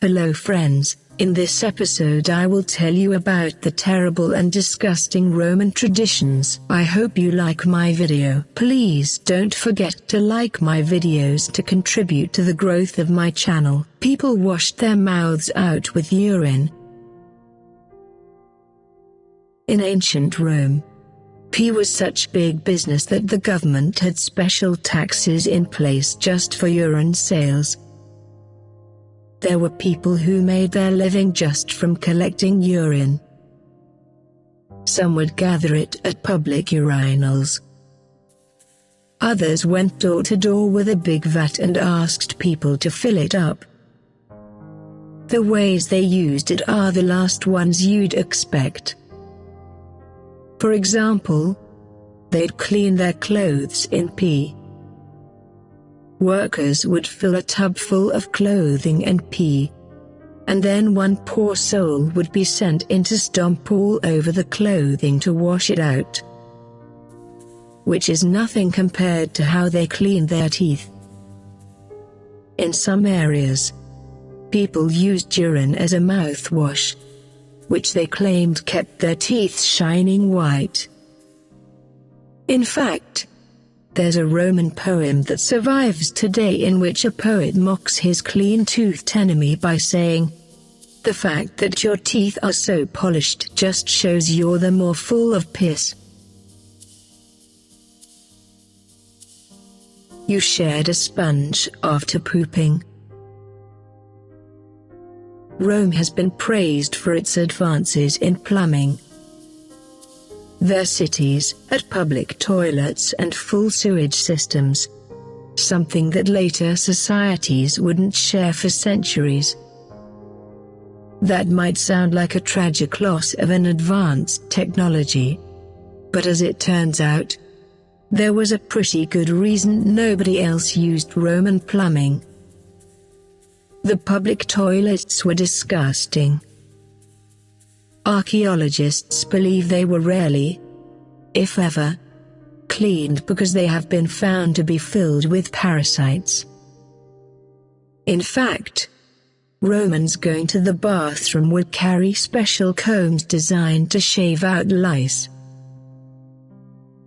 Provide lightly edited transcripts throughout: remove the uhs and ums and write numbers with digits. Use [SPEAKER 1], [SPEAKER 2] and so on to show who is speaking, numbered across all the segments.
[SPEAKER 1] Hello friends, in this episode I will tell you about the terrible and disgusting Roman traditions. I hope you like my video. Please don't forget to like my videos to contribute to the growth of my channel. People washed their mouths out with urine. In ancient Rome, pee was such big business that the government had special taxes in place just for urine sales. There were people who made their living just from collecting urine. Some would gather it at public urinals. Others went door to door with a big vat and asked people to fill it up. The ways they used it are the last ones you'd expect. For example, they'd clean their clothes in pee. Workers would fill a tub full of clothing and pee, and then one poor soul would be sent in to stomp all over the clothing to wash it out, which is nothing compared to how they cleaned their teeth. In some areas, people used urine as a mouthwash, which they claimed kept their teeth shining white. In fact, there's a Roman poem that survives today in which a poet mocks his clean-toothed enemy by saying, "The fact that your teeth are so polished just shows you're the more full of piss." You shared a sponge after pooping. Rome has been praised for its advances in plumbing. Their cities had public toilets and full sewage systems, something that later societies wouldn't share for centuries. That might sound like a tragic loss of an advanced technology, but as it turns out, there was a pretty good reason nobody else used Roman plumbing. The public toilets were disgusting. Archaeologists believe they were rarely, if ever, cleaned because they have been found to be filled with parasites. In fact, Romans going to the bathroom would carry special combs designed to shave out lice.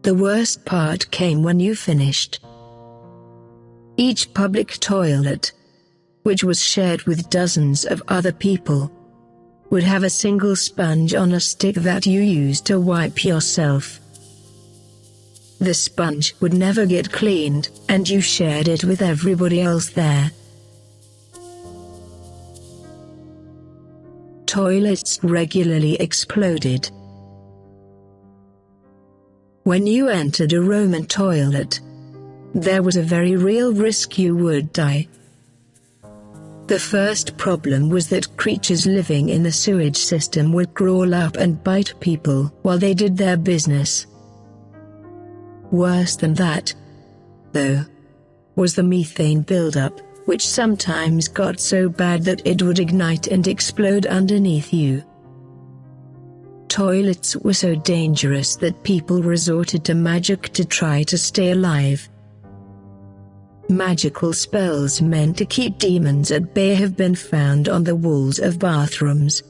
[SPEAKER 1] The worst part came when you finished. Each public toilet, which was shared with dozens of other people, would have a single sponge on a stick that you used to wipe yourself. The sponge would never get cleaned, and you shared it with everybody else there. Toilets regularly exploded. When you entered a Roman toilet, there was a very real risk you would die. The first problem was that creatures living in the sewage system would crawl up and bite people while they did their business. Worse than that, though, was the methane buildup, which sometimes got so bad that it would ignite and explode underneath you. Toilets were so dangerous that people resorted to magic to try to stay alive. Magical spells meant to keep demons at bay have been found on the walls of bathrooms.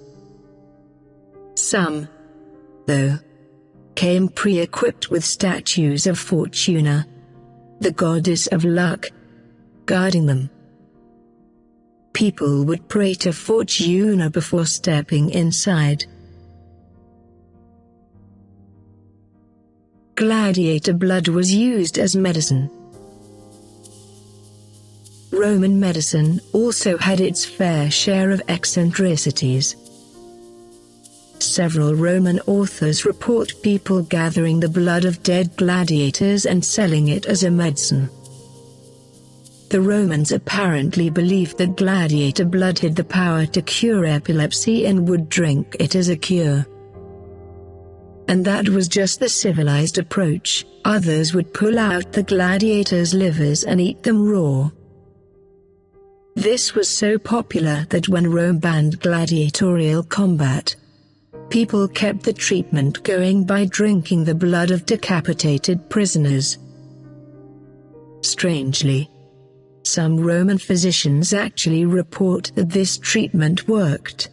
[SPEAKER 1] Some, though, came pre-equipped with statues of Fortuna, the goddess of luck, guarding them. People would pray to Fortuna before stepping inside. Gladiator blood was used as medicine. Roman medicine also had its fair share of eccentricities. Several Roman authors report people gathering the blood of dead gladiators and selling it as a medicine. The Romans apparently believed that gladiator blood had the power to cure epilepsy and would drink it as a cure. And that was just the civilized approach. Others would pull out the gladiators' livers and eat them raw. This was so popular that when Rome banned gladiatorial combat, people kept the treatment going by drinking the blood of decapitated prisoners. Strangely, Some Roman physicians actually report that this treatment worked.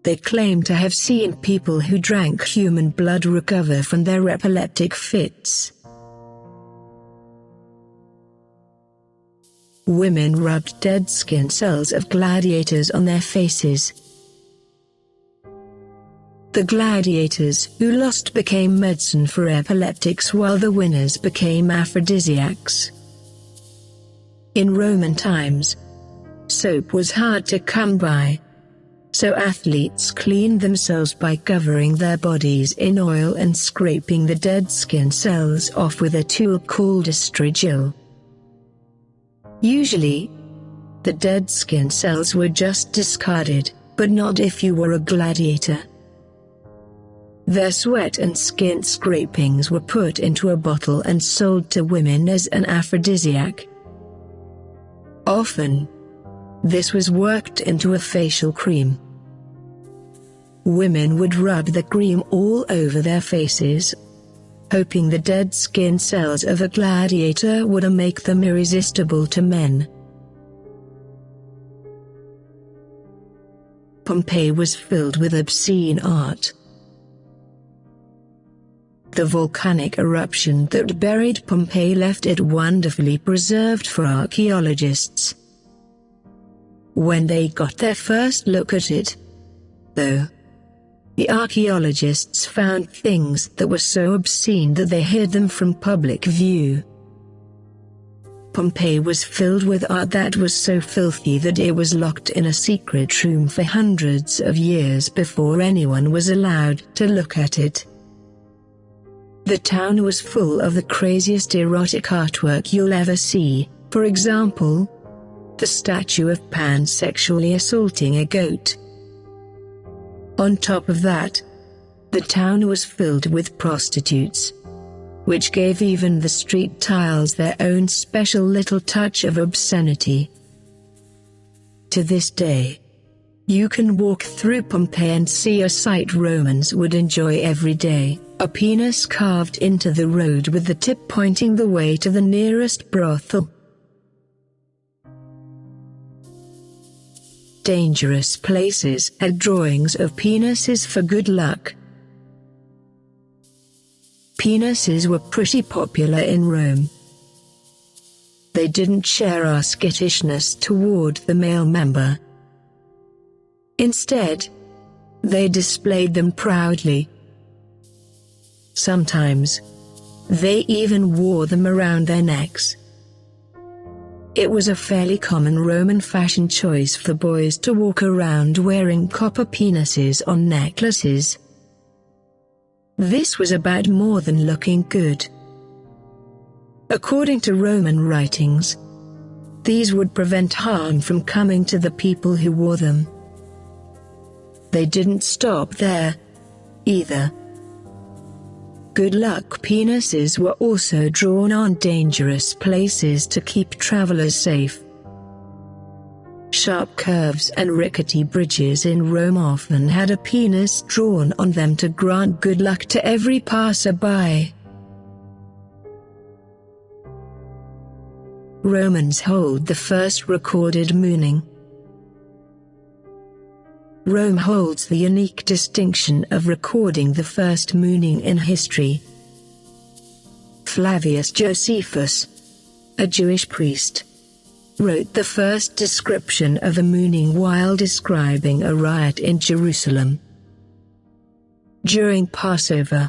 [SPEAKER 1] They claim to have seen people who drank human blood recover from their epileptic fits. Women rubbed dead skin cells of gladiators on their faces. The gladiators who lost became medicine for epileptics, while the winners became aphrodisiacs. In Roman times, soap was hard to come by, so athletes cleaned themselves by covering their bodies in oil and scraping the dead skin cells off with a tool called a strigil. Usually, the dead skin cells were just discarded, but not if you were a gladiator. Their sweat and skin scrapings were put into a bottle and sold to women as an aphrodisiac. Often, this was worked into a facial cream. Women would rub the cream all over their faces, hoping the dead skin cells of a gladiator would make them irresistible to men. Pompeii was filled with obscene art. The volcanic eruption that buried Pompeii left it wonderfully preserved for archaeologists. When they got their first look at it, though, the archaeologists found things that were so obscene that they hid them from public view. Pompeii was filled with art that was so filthy that it was locked in a secret room for hundreds of years before anyone was allowed to look at it. The town was full of the craziest erotic artwork you'll ever see. For example, the statue of Pan sexually assaulting a goat. On top of that, the town was filled with prostitutes, which gave even the street tiles their own special little touch of obscenity. To this day, you can walk through Pompeii and see a sight Romans would enjoy every day: a penis carved into the road with the tip pointing the way to the nearest brothel. Dangerous places had drawings of penises for good luck. Penises were pretty popular in Rome. They didn't share our skittishness toward the male member. Instead, they displayed them proudly. Sometimes, they even wore them around their necks. It was a fairly common Roman fashion choice for boys to walk around wearing copper penises on necklaces. This was about more than looking good. According to Roman writings, these would prevent harm from coming to the people who wore them. They didn't stop there, either. Good luck penises were also drawn on dangerous places to keep travelers safe. Sharp curves and rickety bridges in Rome often had a penis drawn on them to grant good luck to every passerby. Romans hold the first recorded mooning. Rome holds the unique distinction of recording the first mooning in history. Flavius Josephus, a Jewish priest, wrote the first description of a mooning while describing a riot in Jerusalem. During Passover,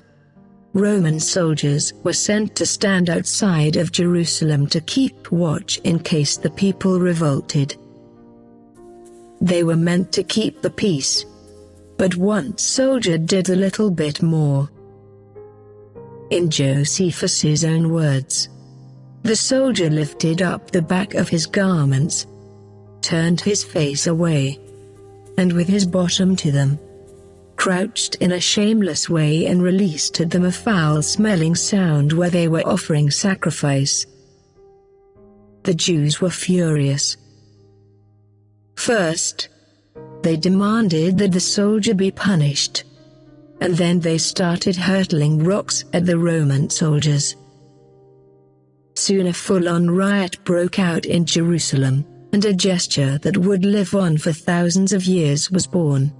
[SPEAKER 1] Roman soldiers were sent to stand outside of Jerusalem to keep watch in case the people revolted. They were meant to keep the peace, but one soldier did a little bit more. In Josephus's own words, the soldier lifted up the back of his garments, turned his face away, and with his bottom to them, crouched in a shameless way and released to them a foul-smelling sound where they were offering sacrifice. The Jews were furious. First, they demanded that the soldier be punished, and then they started hurtling rocks at the Roman soldiers. Soon a full-on riot broke out in Jerusalem, and a gesture that would live on for thousands of years was born.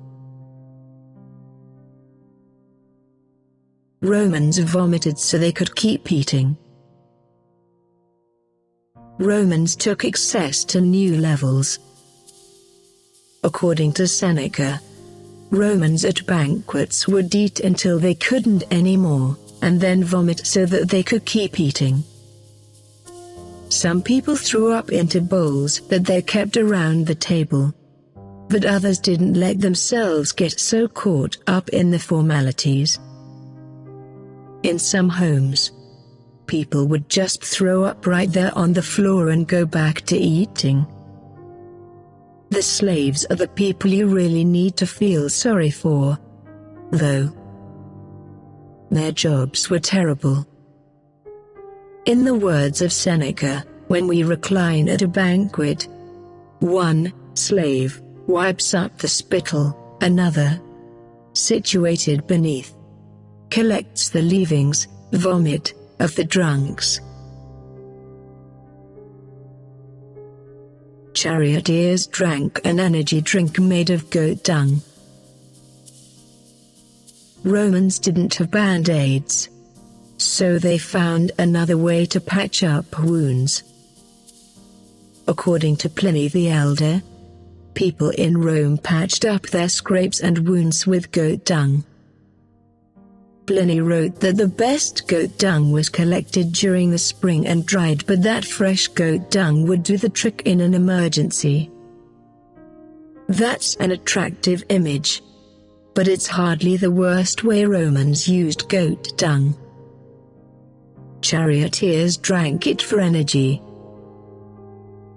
[SPEAKER 1] Romans vomited so they could keep eating. Romans took excess to new levels. According to Seneca, Romans at banquets would eat until they couldn't anymore, and then vomit so that they could keep eating. Some people threw up into bowls that they kept around the table, but others didn't let themselves get so caught up in the formalities. In some homes, people would just throw up right there on the floor and go back to eating. The slaves are the people you really need to feel sorry for, though. Their jobs were terrible. In the words of Seneca, when we recline at a banquet, one slave wipes up the spittle, another, situated beneath, collects the leavings, vomit, of the drunks. Charioteers drank an energy drink made of goat dung. Romans didn't have band-aids, so they found another way to patch up wounds. According to Pliny the Elder, people in Rome patched up their scrapes and wounds with goat dung. Pliny wrote that the best goat dung was collected during the spring and dried, but that fresh goat dung would do the trick in an emergency. That's an attractive image, but it's hardly the worst way Romans used goat dung. Charioteers drank it for energy.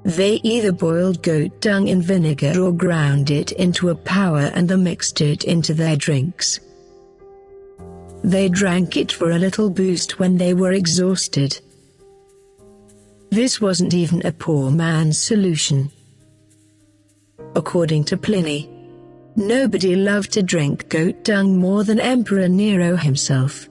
[SPEAKER 1] They either boiled goat dung in vinegar or ground it into a powder and then mixed it into their drinks. They drank it for a little boost when they were exhausted. This wasn't even a poor man's solution. According to Pliny, nobody loved to drink goat dung more than Emperor Nero himself.